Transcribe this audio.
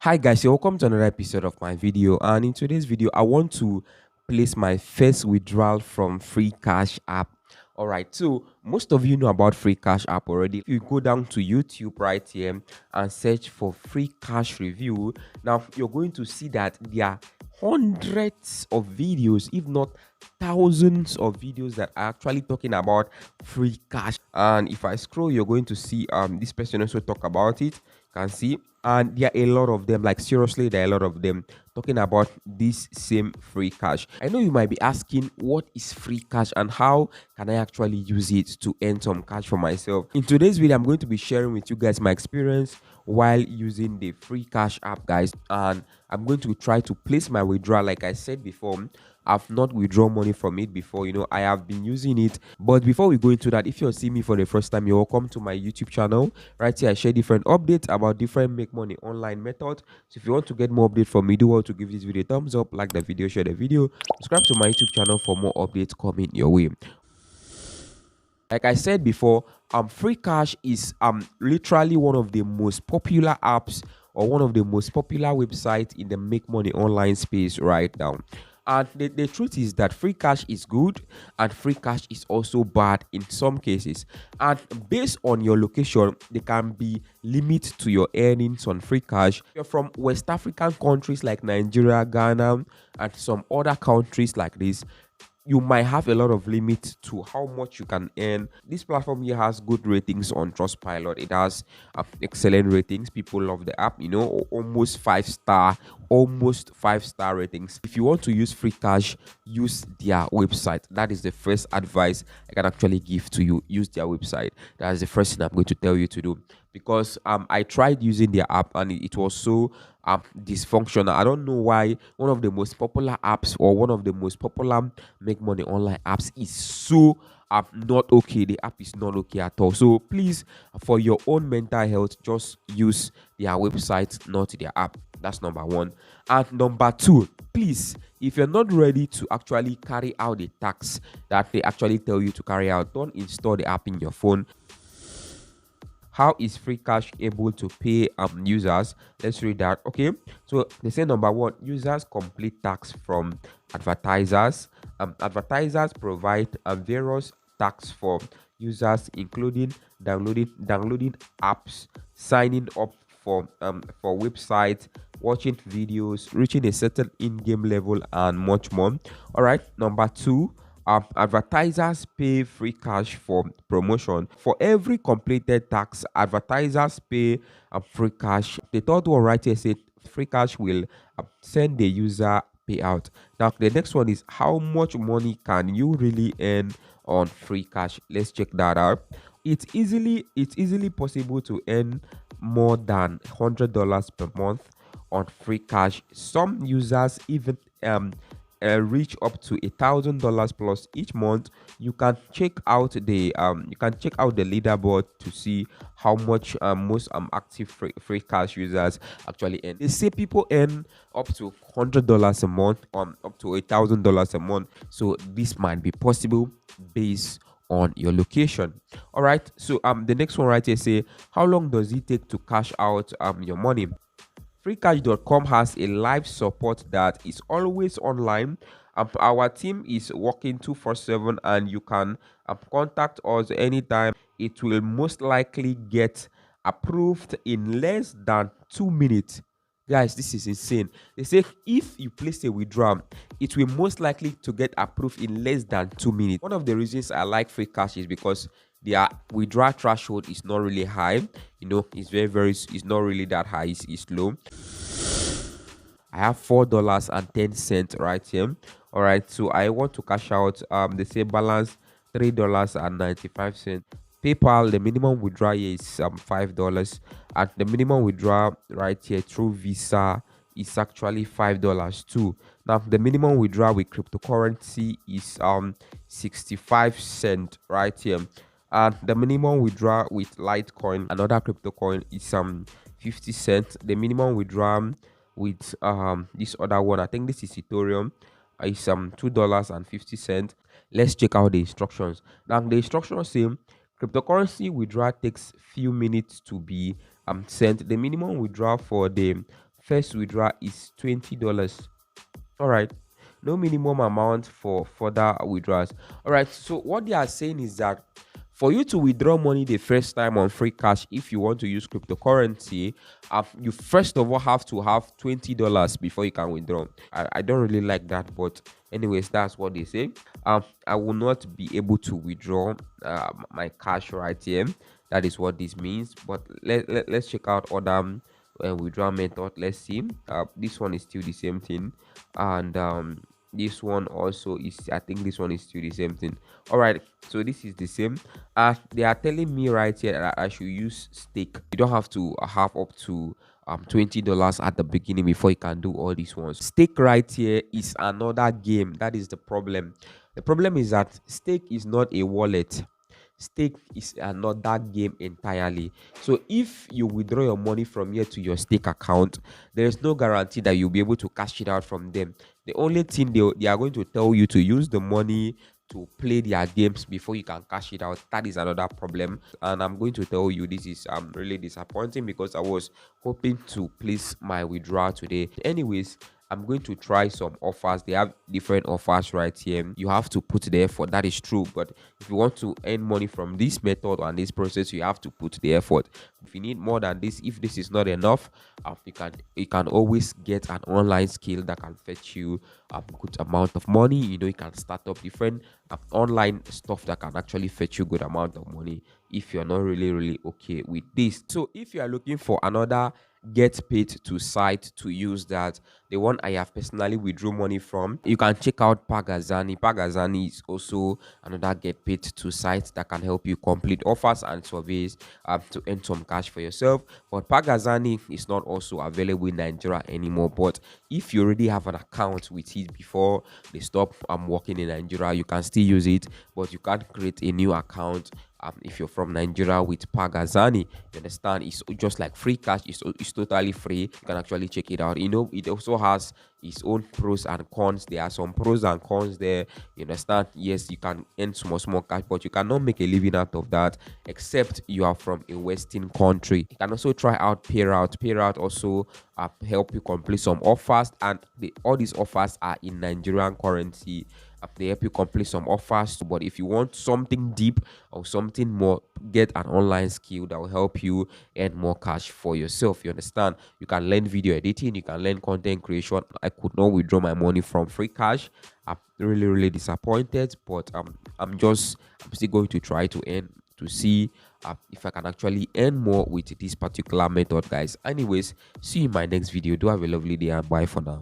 Hi guys, so welcome to another episode of my video, and in today's video I want to place my first withdrawal from Freecash app. All right, so most of you know about Freecash app already. If you go down to YouTube right here and search for Freecash review, now you're going to see that there are hundreds of videos, if not thousands of videos that are actually talking about Freecash. And if I scroll, you're going to see this person also talk about it. Can see, and there are a lot of them, like seriously there are a lot of them talking about this same Freecash. I know you might be asking, what is Freecash and how can I actually use it to earn some cash for myself? In today's video I'm going to be sharing with you guys my experience while using the Freecash app, guys, and I'm going to try to place my withdrawal. Like I said before, I've not withdrawn money from it before. I have been using it. But before we go into that, if you're seeing me for the first time, you're welcome to my YouTube channel. Right here I share different updates about different make money online methods. So if you want to get more updates from me, do want to give this video a thumbs up, like the video, share the video, subscribe to my YouTube channel for more updates coming your way. Like I said before, Freecash is literally one of the most popular apps or one of the most popular websites in the make money online space right now. And the truth is that Freecash is good and Freecash is also bad in some cases. And based on your location, there can be limit to your earnings on Freecash. If you're from West African countries like Nigeria, Ghana, and some other countries like this, you might have a lot of limits to how much you can earn. This platform here has good ratings on Trustpilot. It has excellent ratings. People love the app, almost 5-star, almost 5-star ratings. If you want to use Freecash, use their website. That is the first advice I can actually give to you. Use their website. That is the first thing I'm going to tell you to do, because I tried using their app and it was so dysfunctional. I don't know why one of the most popular apps or one of the most popular make money online apps is so not okay. The app is not okay at all. So please, for your own mental health, just use their website, not their app. That's number one. And number two, please, if you're not ready to actually carry out the tasks that they actually tell you to carry out, don't install the app in your phone. How is Freecash able to pay users? Let's read that. Okay, so they say number one, users complete tasks from advertisers. Advertisers provide various tasks for users, including downloading apps, signing up for websites, watching videos, reaching a certain in-game level, and much more. All right, number two, advertisers pay Freecash for promotion. For every completed task, advertisers pay Freecash. The third one right here said Freecash will send the user payout. Now the next one is, how much money can you really earn on Freecash? Let's check that out. It's easily possible to earn more than $100 per month on Freecash. Some users even reach up to $1,000 plus each month. You can check out the leaderboard to see how much most active Freecash users actually earn. They say people earn up to $100 a month, up to $1,000 a month. So this might be possible based on your location. All right, so the next one right here say, how long does it take to cash out your money? Freecash.com has a live support that is always online. Our team is working 24/7 and you can contact us anytime. It will most likely get approved in less than 2 minutes. Guys, this is insane. They say if you place a withdrawal, it will most likely to get approved in less than 2 minutes. One of the reasons I like Freecash is because their withdrawal threshold is not really high. It's it's not really that high. It's low. I have $4.10 right here. All right, so I want to cash out. They say balance $3.95. PayPal, the minimum withdrawal here is $5, and the minimum withdrawal right here through Visa is actually $5 too. Now the minimum withdrawal with cryptocurrency is 65 cents right here, and the minimum withdrawal with Litecoin, another crypto coin, is 50 cents. The minimum withdrawal with this other one, I think this is Ethereum, is $2.50. Let's check out the instructions. Now the instructions say cryptocurrency withdrawal takes few minutes to be sent. The minimum withdrawal for the first withdrawal is $20. All right, no minimum amount for further withdrawals. All right, so what they are saying is that for you to withdraw money the first time on free cash, if you want to use cryptocurrency, you first of all have to have $20 before you can withdraw. I don't really like that, but anyways, that's what they say. I will not be able to withdraw my cash right here. That is what this means. But let's check out other withdrawal method. Let's see. This one is still the same thing, and this one also is, I think this one is still the same thing. All right, so this is the same. They are telling me right here that I should use stake. You don't have to have up to $20 at the beginning before you can do all these ones. Stake right here is another game. That is the problem. The problem is that stake is not a wallet. Stake is another game entirely. So if you withdraw your money from here to your stake account, there is no guarantee that you'll be able to cash it out from them. The only thing they are going to tell you to use the money to play their games before you can cash it out. That is another problem, and I'm going to tell you this is really disappointing because I was hoping to place my withdrawal today. Anyways, I'm going to try some offers. They have different offers right here. You have to put the effort. That is true. But if you want to earn money from this method and this process, you have to put the effort. If you need more than this, if this is not enough, you can always get an online skill that can fetch you a good amount of money. You can start up different online stuff that can actually fetch you good amount of money if you're not really okay with this. So if you are looking for another get paid to site to use, that the one I have personally withdraw money from, you can check out Pagazani. Pagazani is also another get paid to site that can help you complete offers and surveys to earn some cash for yourself. But Pagazani is not also available in Nigeria anymore. But if you already have an account with it before they stop working in Nigeria, you can still use it, but you can't create a new account if you're from Nigeria with Pagazani. You understand? It's just like Freecash. It's totally free. You can actually check it out. It also has its own pros and cons. There are some pros and cons there. You understand? Yes, you can earn small cash, but you cannot make a living out of that except you are from a Western country. You can also try out Payrout. Payrout also help you complete some offers, and all these offers are in Nigerian currency. They help you complete some offers. But if you want something deep or something more, get an online skill that will help you earn more cash for yourself. You understand? You can learn video editing, you can learn content creation. I could not withdraw my money from Freecash. I'm really disappointed, but I'm still going to try to earn, to see if I can actually earn more with this particular method, guys. Anyways, see you in my next video. Do have a lovely day and bye for now.